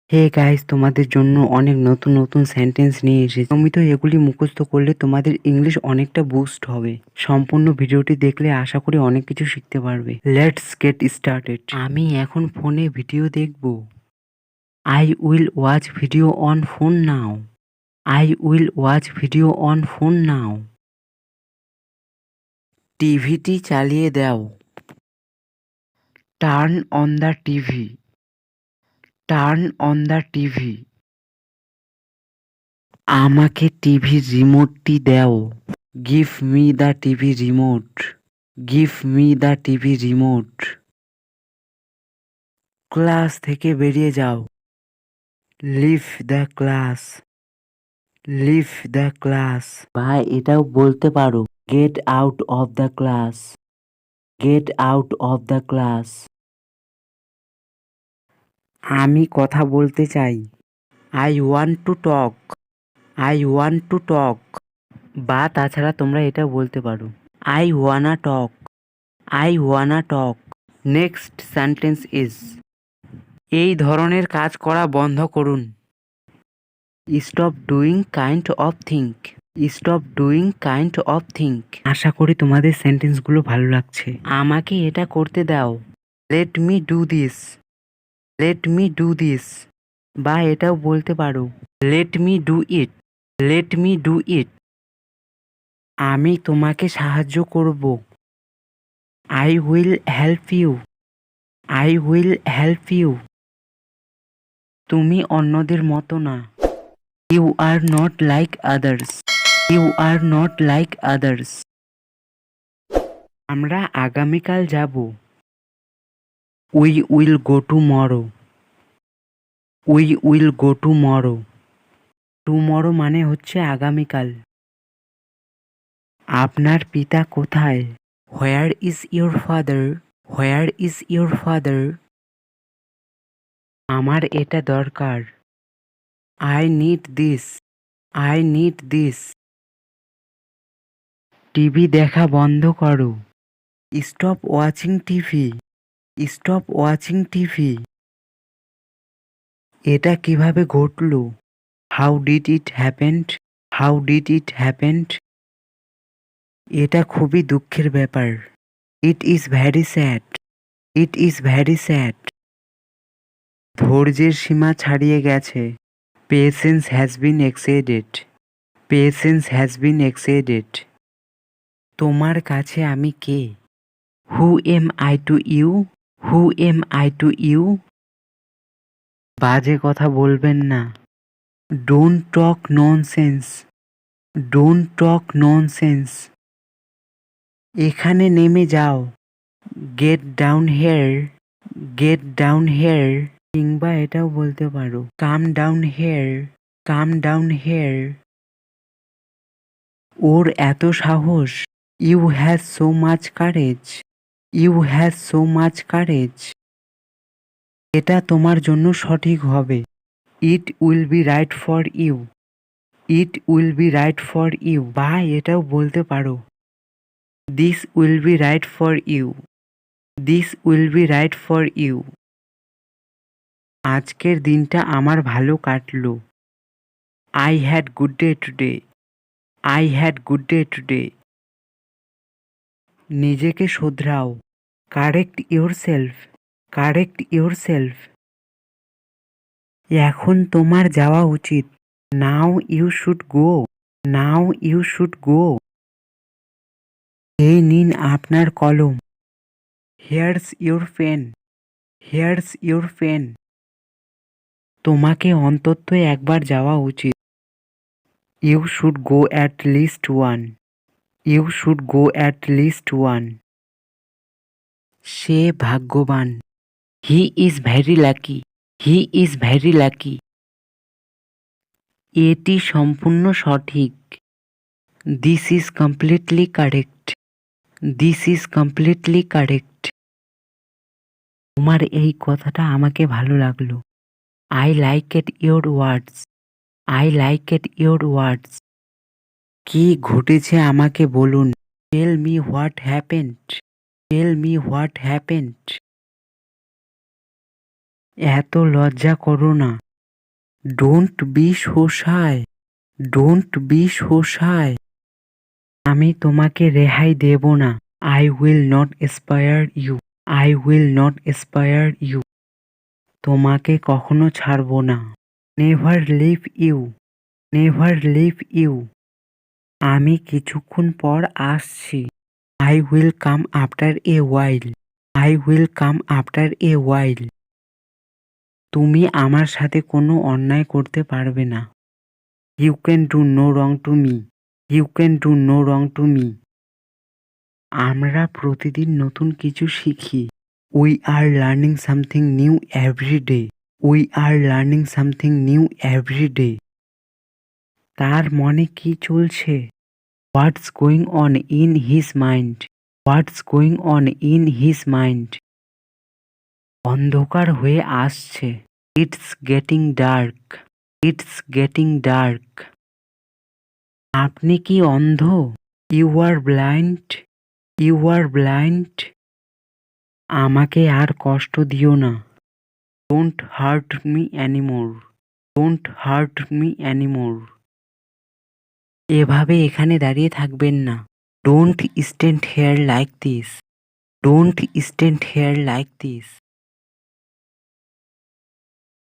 Hey guys, তোমাদের জন্য অনেক নতুন নতুন সেন্টেন্স নিয়ে এসেছি। নিয়মিত এগুলি মুখস্থ করলে তোমাদের ইংলিশ অনেকটা বুস্ট হবে। সম্পূর্ণ ভিডিওটি দেখলে আশা করি অনেক কিছু শিখতে পারবে। Let's get started. আমি এখন ফোনে ভিডিও দেখব। I will watch video on phone now. I will watch video on phone now. টিভিটি চালিয়ে দাও। Turn on the TV. Turn on the TV. আমাকে টিভির রিমোটটি দাও। Give me the TV remote. Give me the TV remote. Class থেকে বেরিয়ে যাও। Leave the class. Leave the class. ভাই, এটাও বলতে পারো get out of the class. Gate out of the class. আমি কথা বলতে চাই। I want to talk. I want to talk. বা তাছাড়া তোমরা এটা বলতে পারো I wanna talk. I wanna talk. Next sentence is এই ধরনের কাজ করা বন্ধ করুন। Stop doing kind of think. Stop doing kind of think. আশা করি তোমাদের সেন্টেন্সগুলো ভালো লাগছে। আমাকে এটা করতে দাও। Let me do this. Let me do this. বা এটাও বলতে পারো late me do it. Let me do it. আমি তোমাকে সাহায্য করব। I will help you. I will help you. তুমি অন্যদের মতো না। You are not like others. You are not like others. আমরা আগামীকাল যাব। We will go tomorrow. We will go tomorrow. Tomorrow মানে হচ্ছে আগামীকাল। আপনার পিতা কোথায়? Where is your father? Where is your father? আমার এটা দরকার। I need this. I need this. TV দেখা বন্ধ করো। Stop watching TV. Stop watching TV. এটা কিভাবে ঘটলো? How did it happened? How did it happened? এটা খুবই দুঃখের ব্যাপার। It is very sad. It is very sad. ধৈর্যের সীমা ছাড়িয়ে গেছে। Patience has been exceeded. Patience has been exceeded. তোমার কাছে আমি কে? Who am I to you? Who am I to you? বাজে কথা বলবেন না। Don't talk nonsense. Don't talk nonsense. এখানে নেমে যাও। Get down here. Get down here. কিংবা এটাও বলতে পারো come down here. Come down here. ওর এত সাহস। You has so much courage. You has so much courage. এটা তোমার জন্য সঠিক হবে। It will be right for you. It will be right for you. বা এটাও বলতে পারো this will be right for you. This will be right for you. আজকের দিনটা আমার ভালো কাটলো। I had good day today. I had good day today. নিজেকে শোধরাও। Correct yourself. Correct yourself. এখন তোমার যাওয়া উচিত। Now you should go. Now you should go. এই নিন আপনার কলম। Here's your pen. Here's your pen. তোমাকে অন্তত একবার যাওয়া উচিত। You should go at least one. You should go at least one. সে ভাগ্যবান। He is very lucky. He is very lucky. এটি সম্পূর্ণ সঠিক। This is completely correct. This is completely correct. তোমার এই কথাটা আমাকে ভালো লাগলো। I like it your words. I like it your words. কি ঘটেছে আমাকে বলুন। Tell me what happened. Tell me what happened. এত লজ্জা করো না। Don't be so shy, don't be so shy. আমি তোমাকে রেহাই দেব না। I will not spare you, I will not spare you. তোমাকে কখনো ছাড়বো না। Never leave you, never leave you. আমি কিছুক্ষণ পর আসছি। I will come after a while, I will come after a while. তুমি আমার সাথে কোনো অন্যায় করতে পারবে না। You can do no wrong to me, you can do no wrong to me. আমরা প্রতিদিন নতুন কিছু শিখি। We are learning something new every day, we are learning something new every day. তার মনে কি চলছে? What's going on in his mind, what's going on in his mind. অন্ধকার হয়ে আসছে। It's getting dark, it's getting dark. আপনি কি অন্ধ? You are blind, you are blind. আমাকে আর কষ্ট দিও না। Don't hurt me anymore, don't hurt me anymore. এভাবে এখানে দাঁড়িয়ে থাকবেন না। Don't stand here like this, don't stand here like this.